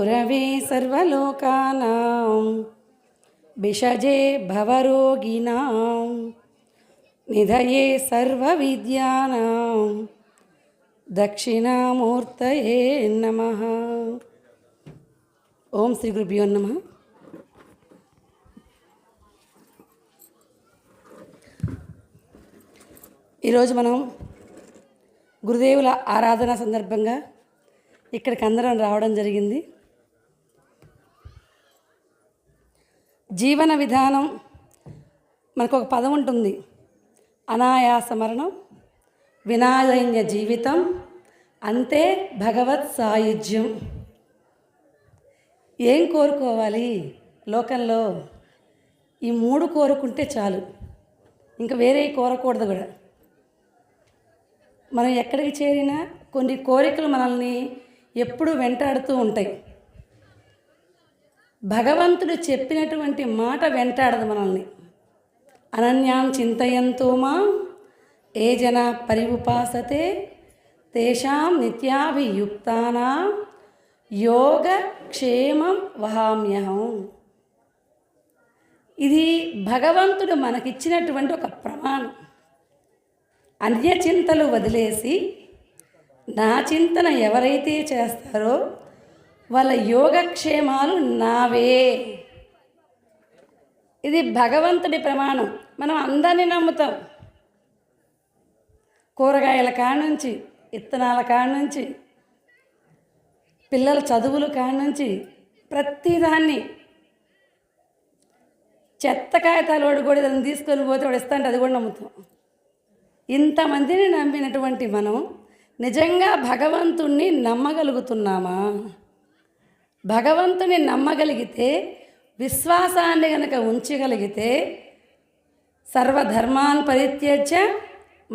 गुरवे सर्वलोकानां भिषजे भवरोगिणां निधये सर्वविद्यानां दक्षिणामूर्तये नमः। ओम श्री गुरुभ्यो नमः। ఈరోజు మనం గురుదేవుల ఆరాధన సందర్భంగా ఇక్కడికి అందరం రావడం జరిగింది. జీవన విధానం మనకు ఒక పదం ఉంటుంది, అనాయాస మరణం, వినాయన్య జీవితం, అంతే భగవత్ సాయుధ్యం. ఏం కోరుకోవాలి లోకంలో? ఈ మూడు కోరుకుంటే చాలు, ఇంకా వేరే కోరకూడదు కూడా. మనం ఎక్కడికి చేరినా కొన్ని కోరికలు మనల్ని ఎప్పుడూ వెంటాడుతూ ఉంటాయి. భగవంతుడు చెప్పినటువంటి మాట వెంటాడదు మనల్ని. అనన్యాం చింతయంతో మాం ఏ జన పరివుపాసతే తేషాం నిత్యాభియుక్తానాం యోగ క్షేమం వహామ్యహం. ఇది భగవంతుడు మనకిచ్చినటువంటి ఒక ప్రమాణం. అన్య చింతలు వదిలేసి నా చింతన ఎవరైతే చేస్తారో వాళ్ళ యోగక్షేమాలు నావే. ఇది భగవంతుడి ప్రమాణం. మనం అందరినీ నమ్ముతాం. కూరగాయల కాడ నుంచి, విత్తనాల కాడ నుంచి, పిల్లల చదువుల కాడ నుంచి ప్రతిదాన్ని. చెత్త కాగితాలు వాడు కూడా దాన్ని తీసుకొని పోతే వాడు ఇస్తా అంటే అది కూడా నమ్ముతాం. ఇంతమందిని నమ్మినటువంటి మనం నిజంగా భగవంతుణ్ణి నమ్మగలుగుతున్నామా? భగవంతుని నమ్మగలిగితే, విశ్వాసాన్ని గనక ఉంచగలిగితే, సర్వధర్మాన్ పరిత్యజ్య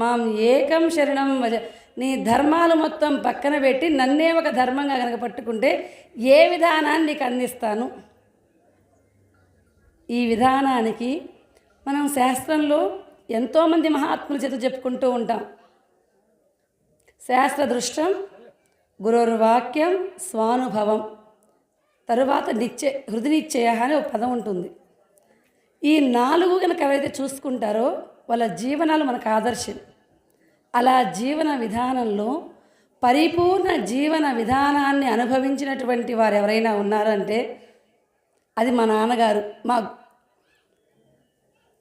మాం ఏకం శరణం వజ, నీ ధర్మాలు మొత్తం పక్కన పెట్టి నన్నే ఒక ధర్మంగా కనుక పట్టుకుంటే ఏ విధానాన్ని నీకు అందిస్తాను. ఈ విధానానికి మనం శాస్త్రంలో ఎంతోమంది మహాత్ముల చేత చెప్పుకుంటూ ఉంటాం. శాస్త్రదృష్టం, గురుర్వాక్యం, స్వానుభవం, తరువాత హృదయనిశ్చయ అని ఒక పదం ఉంటుంది. ఈ నాలుగు కనుక ఎవరైతే చూసుకుంటారో వాళ్ళ జీవనాలు మనకు ఆదర్శం. అలా జీవన విధానంలో పరిపూర్ణ జీవన విధానాన్ని అనుభవించినటువంటి వారు ఎవరైనా ఉన్నారంటే అది మా నాన్నగారు.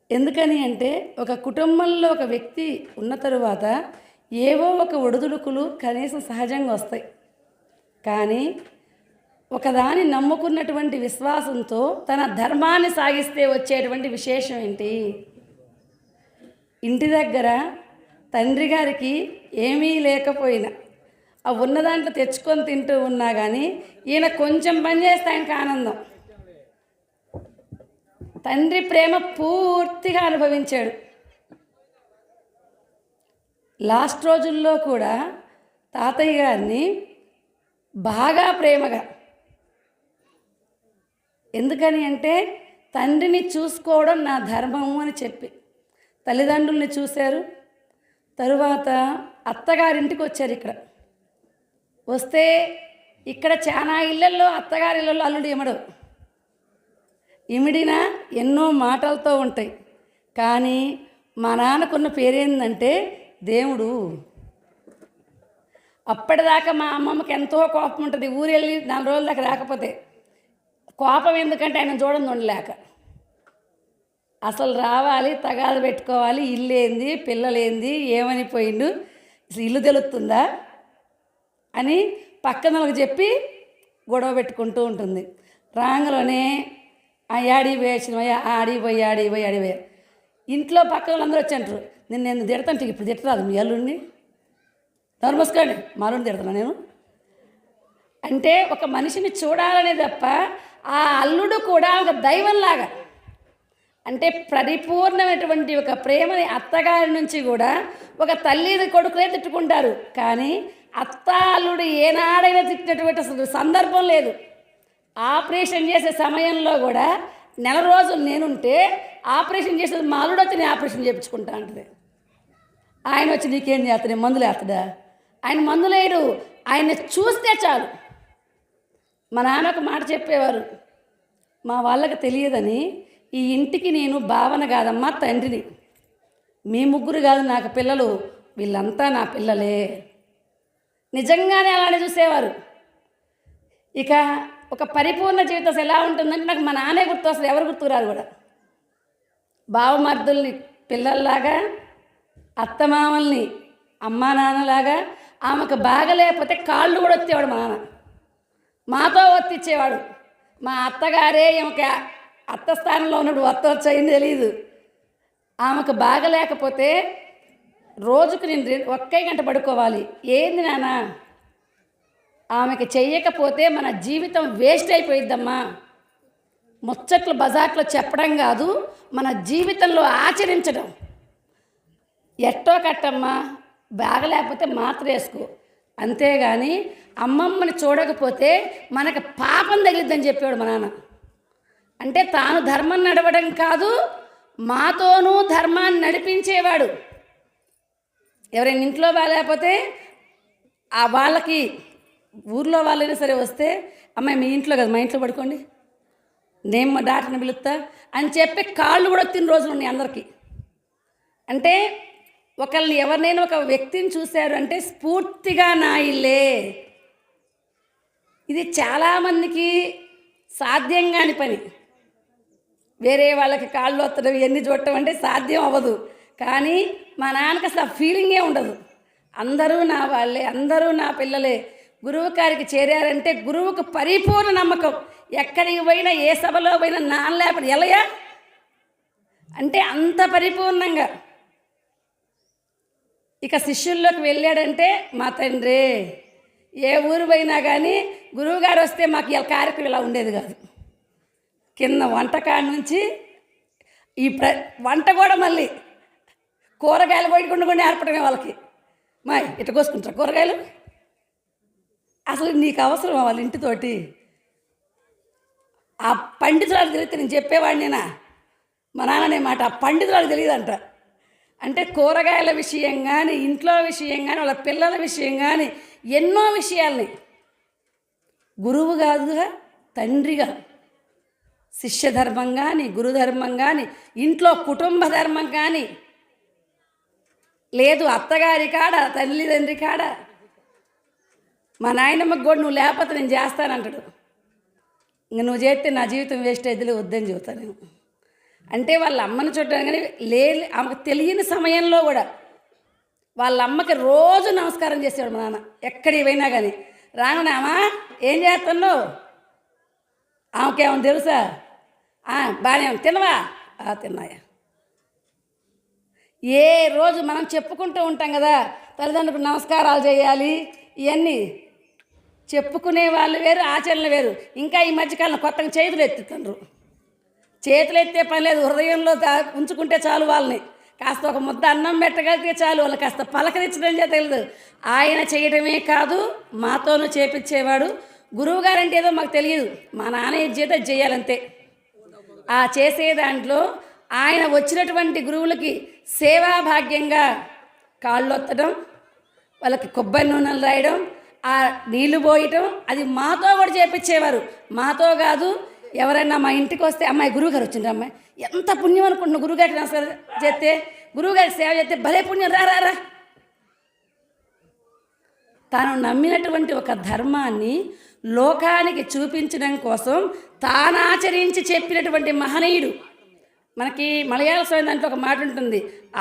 ఎందుకని అంటే ఒక కుటుంబంలో ఒక వ్యక్తి ఉన్న తరువాత ఏవో ఒక ఒడిదుడుకులు కనీసం సహజంగా వస్తాయి. కానీ ఒకదాన్ని నమ్ముకున్నటువంటి విశ్వాసంతో తన ధర్మాన్ని సాగిస్తే వచ్చేటువంటి విశేషం ఏంటి? ఇంటి దగ్గర తండ్రి గారికి ఏమీ లేకపోయినా ఆ ఉన్న దాంట్లో తెచ్చుకొని తింటూ ఉన్నా కానీ ఈయన కొంచెం పని చేస్తే ఆయనకు ఆనందం. తండ్రి ప్రేమ పూర్తిగా అనుభవించాడు. లాస్ట్ రోజుల్లో కూడా తాతయ్య గారిని బాగా ప్రేమగా, ఎందుకని అంటే తండ్రిని చూసుకోవడం నా ధర్మము అని చెప్పి తల్లిదండ్రుల్ని చూశారు. తరువాత అత్తగారింటికి వచ్చారు. ఇక్కడ వస్తే ఇక్కడ చాలా ఇళ్ళల్లో అత్తగారి ఇళ్ళల్లో అల్లుడు ఇమడు, ఇమిడినా ఎన్నో మాటలతో ఉంటాయి. కానీ మా నాన్నకున్న పేరేందంటే దేవుడు. అప్పటిదాకా మా అమ్మమ్మకి ఎంతో కోపం ఉంటుంది. ఊరు వెళ్ళి 4 రోజుల దాకా రాకపోతే కోపం. ఎందుకంటే ఆయన చూడండి ఉండలేక, అసలు రావాలి, తగాదు పెట్టుకోవాలి, ఇల్లు ఏంది, పిల్లలేంది, ఏమనిపోయిండు, అసలు ఇల్లు తెలుస్తుందా అని పక్కన వాళ్ళకి చెప్పి గొడవ పెట్టుకుంటూ ఉంటుంది. రాంగలోనే యాడికి పోయి ఆడిపోయి ఇంట్లో పక్క వాళ్ళందరూ వచ్చి అంటారు, నేను తిడతాంటే ఇప్పుడు తిట్టరాదు మీ అల్లుడిని, నమస్కారం మా అల్లుడిని తిడతాను నేను అంటే. ఒక మనిషిని చూడాలనే తప్ప ఆ అల్లుడు కూడా ఒక దైవంలాగా, అంటే పరిపూర్ణమైనటువంటి ఒక ప్రేమని అత్తగారి నుంచి కూడా ఒక తల్లి కొడుకులే తిట్టుకుంటారు. కానీ అత్త అల్లుడు ఏనాడైనా తిట్టినటువంటి సందర్భం లేదు. ఆపరేషన్ చేసే సమయంలో కూడా నెల రోజులు నేనుంటే ఆపరేషన్ చేసేది మా అల్లుడు వచ్చి నేను ఆపరేషన్ చేయించుకుంటా అంటది. ఆయన వచ్చి నీకేం చేస్తాడు, మందులు వేస్తాడా? ఆయన మందులేడు. ఆయన్ని చూస్తే చాలు మా నాన్న ఒక మాట చెప్పేవారు, మా వాళ్ళకి తెలియదని, ఈ ఇంటికి నేను భావన కాదమ్మా తండ్రిని, మీ ముగ్గురు కాదు నాకు పిల్లలు, వీళ్ళంతా నా పిల్లలే. నిజంగానే అలానే చూసేవారు. ఇక ఒక పరిపూర్ణ జీవితం ఎలా ఉంటుందంటే నాకు మా నాన్నే గుర్తు వస్తుంది, ఎవరు గుర్తురారు కూడా. బావమర్దుల్ని పిల్లల్లాగా, అత్తమామల్ని అమ్మా నాన్నలాగా, ఆమెకు బాగలేకపోతే కాళ్ళు కూడా వచ్చేవాడు మా నాన్న, మాతో ఒత్తిచ్చేవాడు. మా అత్తగారే ఈమెకి అత్త స్థానంలో ఉన్నాడు, ఒత్త వచ్చయింది తెలియదు. ఆమెకు బాగలేకపోతే రోజుకు నేను 1 గంట పడుకోవాలి. ఏంది నాన్న, ఆమెకి చెయ్యకపోతే మన జీవితం వేస్ట్ అయిపోయిద్దమ్మా. ముచ్చట్లు బజార్లో చెప్పడం కాదు, మన జీవితంలో ఆచరించడం. ఎట్టో కట్టమ్మా, బాగలేకపోతే మాత్ర వేసుకో, అంతేగాని అమ్మమ్మని చూడకపోతే మనకు పాపం తగిలిద్దని చెప్పాడు మా నాన్న. అంటే తాను ధర్మం నడవడం కాదు, మాతోనూ ధర్మాన్ని నడిపించేవాడు. ఎవరైనా ఇంట్లో బాగాలేకపోతే ఆ వాళ్ళకి ఊర్లో వాళ్ళైనా సరే వస్తే, అమ్మాయి మీ ఇంట్లో కదా, మా ఇంట్లో పడుకోండి, నేను మా డాక్టర్ని పిలుస్తా అని చెప్పి కాళ్ళు కూడా తిన్న రోజులు ఉన్నాయి అందరికీ. అంటే ఒకళ్ళని ఎవరినైనా ఒక వ్యక్తిని చూశారు అంటే స్ఫూర్తిగా నా ఇల్లే. ఇది చాలామందికి సాధ్యం కాని పని. వేరే వాళ్ళకి కాళ్ళు వత్తడం ఇవన్నీ చూడటం అంటే సాధ్యం అవ్వదు. కానీ మా నాన్నకి అసలు ఆ ఫీలింగే ఉండదు. అందరూ నా వాళ్ళే, అందరూ నా పిల్లలే. గురువు గారికి చేరారంటే గురువుకు పరిపూర్ణ నమ్మకం. ఎక్కడికి పోయినా, ఏ సభలో పోయినా నాన్న లేకపోతే ఎలయా అంటే అంత పరిపూర్ణంగా. ఇక శిష్యుల్లోకి వెళ్ళాడంటే మా తండ్రి. ఏ ఊరు పోయినా కానీ గురువుగారు వస్తే మాకు ఇలా కార్యక్రమం ఇలా ఉండేది కాదు. కింద వంటకాడ నుంచి ఈ వంట కూడా మళ్ళీ కూరగాయలు బయటకుండా ఏర్పడమే వాళ్ళకి. మా ఇట్లా కోసుకుంటారు కూరగాయలు, అసలు నీకు అవసరం వాళ్ళ ఇంటితోటి. ఆ పండితురాలు తెలియతే నేను చెప్పేవాడినేనా, మా నాన్ననే మాట, ఆ పండితురాలు తెలియదంట. అంటే కూరగాయల విషయం కానీ, ఇంట్లో విషయం కానీ, వాళ్ళ పిల్లల విషయం కానీ, ఎన్నో విషయాల్ని గురువు కాదుగా తండ్రిగా, శిష్యధర్మం కానీ, గురుధర్మం కానీ, ఇంట్లో కుటుంబ ధర్మం కానీ లేదు. అత్తగారి కాడ, తల్లిదండ్రి కాడ, మా నాయనమ్మకి కూడా నువ్వు లేకపోతే నేను చేస్తానంటాడు. ఇంక నువ్వు చేస్తే నా జీవితం వేస్ట్ అయితే వద్దని చెబుతాను నేను. అంటే వాళ్ళ అమ్మని చూడడానికి కానీ ఆమెకు తెలియని సమయంలో కూడా వాళ్ళ అమ్మకి రోజు నమస్కారం చేసేవాడు మా నాన్న. ఎక్కడికి పోయినా కానీ రానున్నామా ఏం చేస్తున్నావు, ఆమెకేమో తెలుసా, బాగానే తినవా, తిన్నాయా. ఏ రోజు మనం చెప్పుకుంటూ ఉంటాం కదా, తల్లిదండ్రులకు నమస్కారాలు చేయాలి, ఇవన్నీ చెప్పుకునే వాళ్ళు వేరు, ఆచరణలు వేరు. ఇంకా ఈ మధ్యకాలంలో కొత్తగా చేతులు ఎత్తుతుండ్రు. చేతులు ఎత్తే పని లేదు, హృదయంలో ఉంచుకుంటే చాలు. వాళ్ళని కాస్త ఒక ముద్ద అన్నం పెట్టగలిగితే చాలు, వాళ్ళని కాస్త పలకరించడం తెలియదు. ఆయన చేయడమే కాదు, మాతోనూ చేపించేవాడు. గురువు గారంటే ఏదో మాకు తెలియదు, మా నాన్న ఏది చేత చేయాలంతే. ఆ చేసే దాంట్లో ఆయన వచ్చినటువంటి గురువులకి సేవాభాగ్యంగా కాళ్ళు ఒత్తడం, వాళ్ళకి కొబ్బరి నూనెలు రాయడం, ఆ నీళ్లు పోయటం, అది మాతో కూడా చేపించేవారు. మాతో కాదు, ఎవరైనా మా ఇంటికి వస్తే అమ్మాయి గురువుగారు వచ్చిండ్రు, అమ్మాయి ఎంత పుణ్యం అనుకుంటున్నావు, గురువుగారికి నమస్కారం చేస్తే, గురువుగారికి సేవ చేస్తే భలే పుణ్యం, రా. తాను నమ్మినటువంటి ఒక ధర్మాన్ని లోకానికి చూపించడం కోసం తానాచరించి చెప్పినటువంటి మహనీయుడు. మనకి మలయాళ స్వామి దాంట్లో ఒక మాట ఉంటుంది,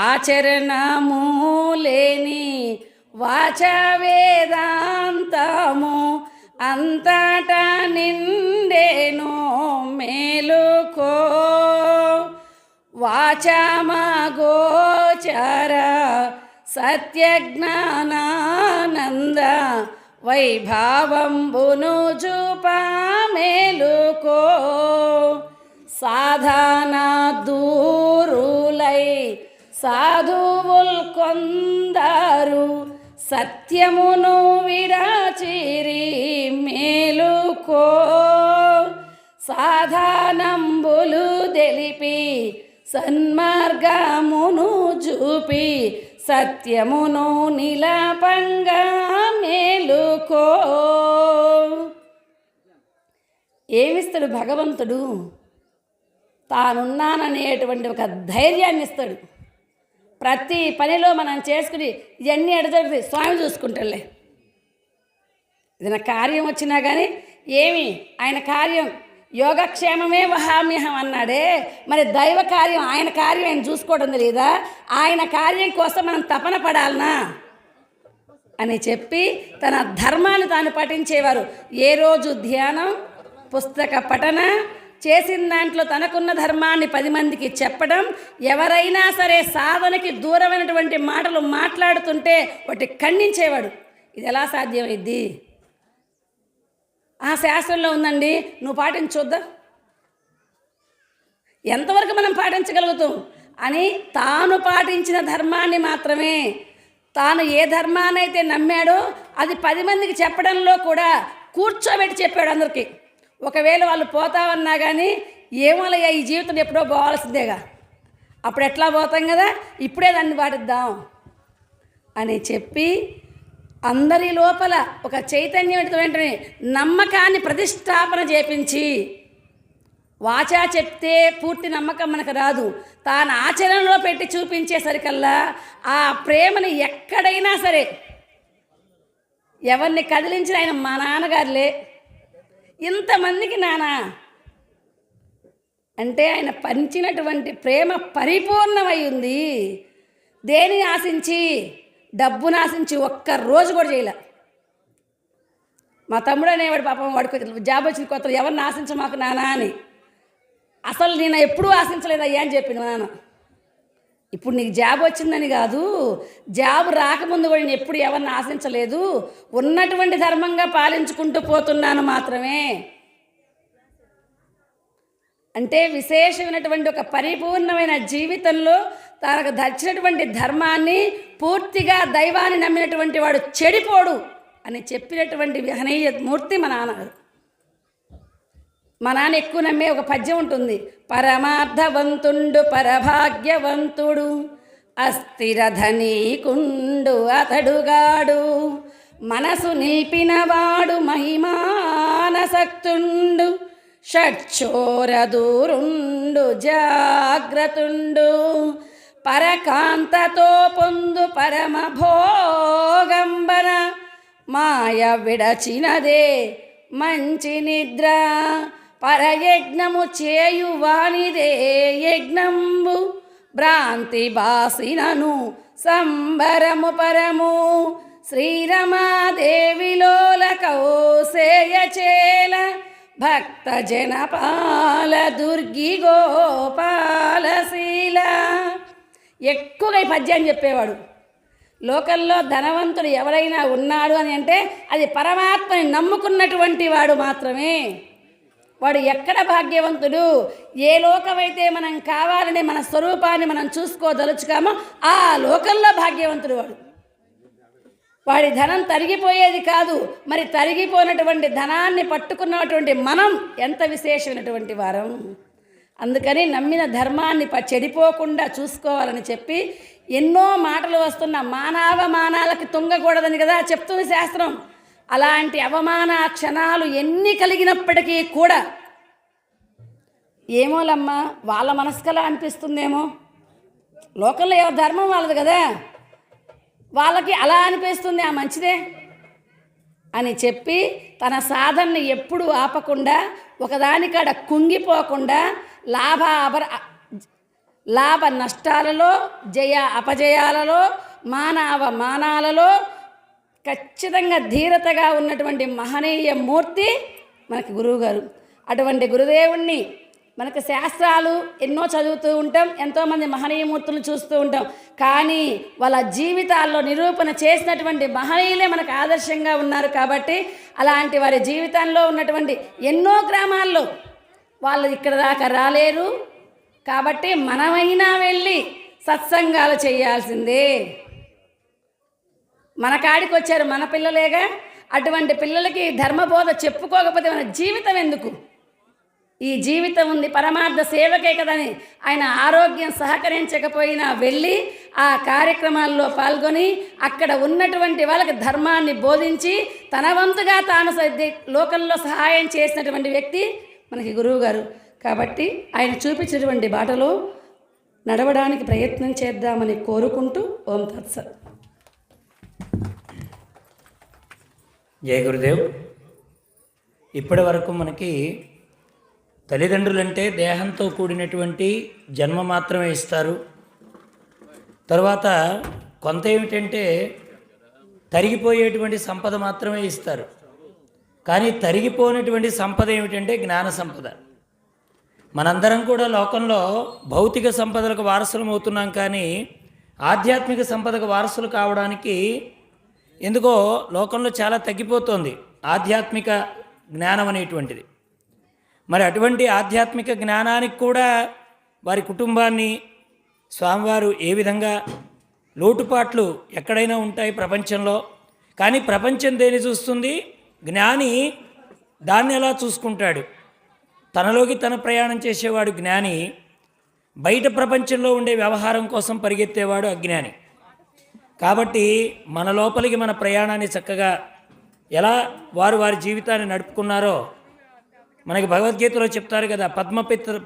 ఆచరణము లేని వాచ వేదాంతము అంతటా నిండేను మేలుకో, వాచమగోచర సత్యజ్ఞానానంద వైభవంబును చూపా మేలుకో, సాధన దూరులై సాధువుల్ కొందరు సత్యమును విడచిరి మేలుకో, సాధనంబులు తెలిపి సన్మార్గమును చూపి సత్యమును నిలపంగా మేలుకో. ఏమిస్తాడు భగవంతుడు? తానున్నాననేటువంటి ఒక ధైర్యాన్ని ఇస్తాడు. ప్రతి పనిలో మనం చేసుకుని ఇవన్నీ ఎడజరుగుతాయి, స్వామి చూసుకుంటాడులే. ఏదైనా కార్యం వచ్చినా కానీ ఏమి ఆయన కార్యం యోగక్షేమమే వహామ్యహం అన్నాడే, మరి దైవ కార్యం ఆయన కార్యం ఆయన చూసుకోవడం తెలియదా? ఆయన కార్యం కోసం మనం తపన పడాలనా అని చెప్పి తన ధర్మాన్ని తాను పఠించేవారు. ఏ రోజు ధ్యానం, పుస్తక పఠన చేసిన దాంట్లో తనకున్న ధర్మాన్ని 10 మందికి చెప్పడం. ఎవరైనా సరే సాధనకి దూరమైనటువంటి మాటలు మాట్లాడుతుంటే వాటి ఖండించేవాడు. ఇది ఎలా సాధ్యమైద్ది? ఆ శాస్త్రంలో ఉందండి, నువ్వు పాటించొద్దా? ఎంతవరకు మనం పాటించగలుగుతాం అని తాను పాటించిన ధర్మాన్ని మాత్రమే, తాను ఏ ధర్మాన్నైతే నమ్మాడో అది 10 మందికి చెప్పడంలో కూడా కూర్చోబెట్టి చెప్పాడు అందరికీ. ఒకవేళ వాళ్ళు పోతామన్నా కానీ ఏమోలయ్యా ఈ జీవితం ఎప్పుడో పోవాల్సిందేగా, అప్పుడు ఎట్లా పోతాం కదా, ఇప్పుడే దాన్ని పాటిద్దాం అని చెప్పి అందరి లోపల ఒక చైతన్యమైనటువంటి నమ్మకాన్ని ప్రతిష్టాపన చేపించి, వాచా చెప్తే పూర్తి నమ్మకం మనకు రాదు, తాను ఆచరణలో పెట్టి చూపించేసరికల్లా ఆ ప్రేమని ఎక్కడైనా సరే ఎవరిని కదిలించిన ఆయన మా నాన్నగారులే. ఇంతమందికి నానా అంటే ఆయన పంచినటువంటి ప్రేమ పరిపూర్ణమై ఉంది. దేనిని ఆశించి? డబ్బును ఆశించి ఒక్క రోజు కూడా చేయలే. మా తమ్ముడు అనేవాడు, పాపం వాడికి జాబ్ వచ్చిన కొత్త ఎవరిని ఆశించ మాకు నానా అని. అసలు నేను ఎప్పుడూ ఆశించలేదయ్యా అని చెప్పింది నాన్న. ఇప్పుడు నీకు జాబ్ వచ్చిందని కాదు, జాబ్ రాకముందు కూడా నేను ఎప్పుడు ఎవరిని ఆశించలేదు, ఉన్నటువంటి ధర్మంగా పాలించుకుంటూ పోతున్నాను మాత్రమే. అంటే విశేషమైనటువంటి ఒక పరిపూర్ణమైన జీవితంలో తనకు దచ్చినటువంటి ధర్మాన్ని పూర్తిగా దైవాన్ని నమ్మినటువంటి వాడు చెడిపోడు అని చెప్పినటువంటి విహనీయ మూర్తి మా నాన్నగారు. మా నాన్న ఎక్కువ నమ్మే ఒక పద్యం ఉంటుంది, పరమార్థవంతుండు పరభాగ్యవంతుడు అస్థిరధనీకుండు అతడుగాడు మనసు నిలిపినవాడు మహిమానసక్తుండు షట్చోరదూరుండు జాగ్రత్తుండు పరకాంతతో పొందు పరమ భోగంబన మాయ విడచినదే మంచి నిద్ర పరయజ్ఞము చేయువానిదే యజ్ఞంబు భ్రాంతి బాసినను సంబరము పరము శ్రీరమాదేవిలోల కౌసేయచేల భక్త జనపాల దుర్గి గోపాలశీల. ఎక్కువగా ఈ పద్యాన్ని చెప్పేవాడు. లోకల్లో ధనవంతుడు ఎవరైనా ఉన్నాడు అని అంటే అది పరమాత్మని నమ్ముకున్నటువంటి వాడు మాత్రమే. వాడు ఎక్కడ భాగ్యవంతుడు? ఏ లోకమైతే మనం కావాలని మన స్వరూపాన్ని మనం చూసుకోదలుచుకామో ఆ లోకంలో భాగ్యవంతుడు వాడు. వాడి ధనం తరిగిపోయేది కాదు. మరి తరిగిపోయినటువంటి ధనాన్ని పట్టుకున్నటువంటి మనం ఎంత విశేషమైనటువంటి వారం. అందుకని నమ్మిన ధర్మాన్ని చెడిపోకుండా చూసుకోవాలని చెప్పి ఎన్నో మాటలు వస్తున్న మానవమానాలకి తుంగకూడదని కదా చెప్తుంది శాస్త్రం. అలాంటి అవమాన క్షణాలు ఎన్ని కలిగినప్పటికీ కూడా ఏమోలమ్మా వాళ్ళ మనసుకలా అనిపిస్తుందేమో, లోకంలో ఎవరి ధర్మం వాళ్ళది కదా, వాళ్ళకి అలా అనిపిస్తుంది, ఆ మంచిదే అని చెప్పి తన సాధనని ఎప్పుడూ ఆపకుండా ఒకదానికాడ కుంగిపోకుండా లాభ నష్టాలలో జయ అపజయాలలో మానాలలో ఖచ్చితంగా ధీరతగా ఉన్నటువంటి మహనీయ మూర్తి మనకి గురువుగారు. అటువంటి గురుదేవుణ్ణి మనకు శాస్త్రాలు ఎన్నో చదువుతూ ఉంటాం, ఎంతోమంది మహనీయ మూర్తులను చూస్తూ ఉంటాం. కానీ వాళ్ళ జీవితాల్లో నిరూపణ చేసినటువంటి మహనీయులే మనకు ఆదర్శంగా ఉన్నారు. కాబట్టి అలాంటి వారి జీవితంలో ఉన్నటువంటి ఎన్నో గ్రామాల్లో వాళ్ళు ఇక్కడ దాకా రాలేరు. కాబట్టి మనమైనా వెళ్ళి సత్సంగాలు చేయాల్సిందే. మన కాడికి వచ్చారు మన పిల్లలేగా, అటువంటి పిల్లలకి ధర్మబోధ చెప్పుకోకపోతే మన జీవితం ఎందుకు? ఈ జీవితం ఉంది పరమార్థ సేవకే కదని ఆయన ఆరోగ్యం సహకరించకపోయినా వెళ్ళి ఆ కార్యక్రమాల్లో పాల్గొని అక్కడ ఉన్నటువంటి వాళ్ళకి ధర్మాన్ని బోధించి తన వంతుగా తాను లోకంలో సహాయం చేసినటువంటి వ్యక్తి మనకి గురువు గారు. కాబట్టి ఆయన చూపించినటువంటి బాటలో నడవడానికి ప్రయత్నం చేద్దామని కోరుకుంటూ ఓం తత్సత్. జయ గురుదేవ్. ఇప్పటి వరకు మనకి తల్లిదండ్రులంటే దేహంతో కూడినటువంటి జన్మ మాత్రమే ఇస్తారు. తర్వాత కొంత ఏమిటంటే తరిగిపోయేటువంటి సంపద మాత్రమే ఇస్తారు. కానీ తరిగిపోయినటువంటి సంపద ఏమిటంటే జ్ఞాన సంపద. మనందరం కూడా లోకంలో భౌతిక సంపదలకు వారసులం అవుతున్నాం, కానీ ఆధ్యాత్మిక సంపదకు వారసులు కావడానికి ఎందుకో లోకంలో చాలా తగ్గిపోతుంది ఆధ్యాత్మిక జ్ఞానం అనేటువంటిది. మరి అటువంటి ఆధ్యాత్మిక జ్ఞానానికి కూడా వారి కుటుంబాన్ని స్వామివారు ఏ విధంగా లోటుపాట్లు ఎక్కడైనా ఉంటాయి ప్రపంచంలో, కానీ ప్రపంచం దేని చూస్తుంది? జ్ఞాని దాన్ని ఎలా చూసుకుంటాడు? తనలోకి తన ప్రయాణం చేసేవాడు జ్ఞాని, బయట ప్రపంచంలో ఉండే వ్యవహారం కోసం పరిగెత్తేవాడు అజ్ఞాని. కాబట్టి మన లోపలికి మన ప్రయాణాన్ని చక్కగా ఎలా వారు వారి జీవితాన్ని నడుపుకున్నారో మనకి భగవద్గీతలో చెప్తారు కదా,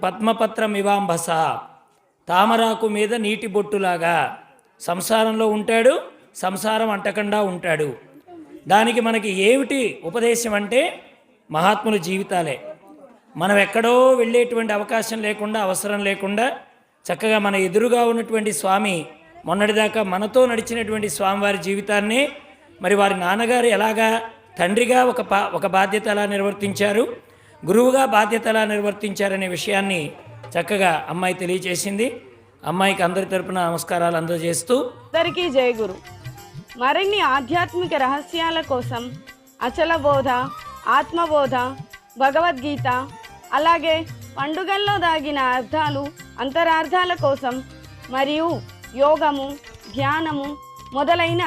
పద్మపత్రం ఇవాంబస, తామరాకు మీద నీటి బొట్టులాగా సంసారంలో ఉంటాడు, సంసారం అంటకుండా ఉంటాడు. దానికి మనకి ఏమిటి ఉపదేశం అంటే మహాత్ముల జీవితాలే. మనం ఎక్కడో వెళ్ళేటువంటి అవకాశం లేకుండా, అవసరం లేకుండా చక్కగా మన ఎదురుగా ఉన్నటువంటి స్వామి, మొన్నటిదాకా మనతో నడిచినటువంటి స్వామివారి జీవితాన్ని మరి వారి నాన్నగారు ఎలాగా తండ్రిగా ఒక బాధ్యత ఎలా నిర్వర్తించారు, గురువుగా బాధ్యత ఎలా నిర్వర్తించారనే విషయాన్ని చక్కగా అమ్మాయి తెలియజేసింది. అమ్మాయికి అందరి తరపున నమస్కారాలు అందజేస్తూ అందరికీ జయ గురు. మరిన్ని ఆధ్యాత్మిక రహస్యాల కోసం అచల బోధ, ఆత్మబోధ, భగవద్గీత, అలాగే పండుగల్లో దాగిన అర్థాలు, అంతరార్థాల కోసం మరియు యోగము, ధ్యానము మొదలైన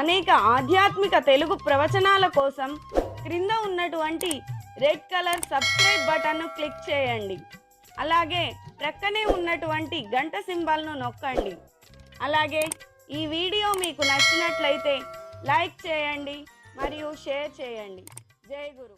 అనేక ఆధ్యాత్మిక తెలుగు ప్రవచనాల కోసం క్రింద ఉన్నటువంటి రెడ్ కలర్ సబ్స్క్రైబ్ బటన్ను క్లిక్ చేయండి. అలాగే ప్రక్కనే ఉన్నటువంటి గంట సింబల్ను నొక్కండి. అలాగే ఈ వీడియో మీకు నచ్చినట్లయితే లైక్ చేయండి మరియు షేర్ చేయండి. జై గురు.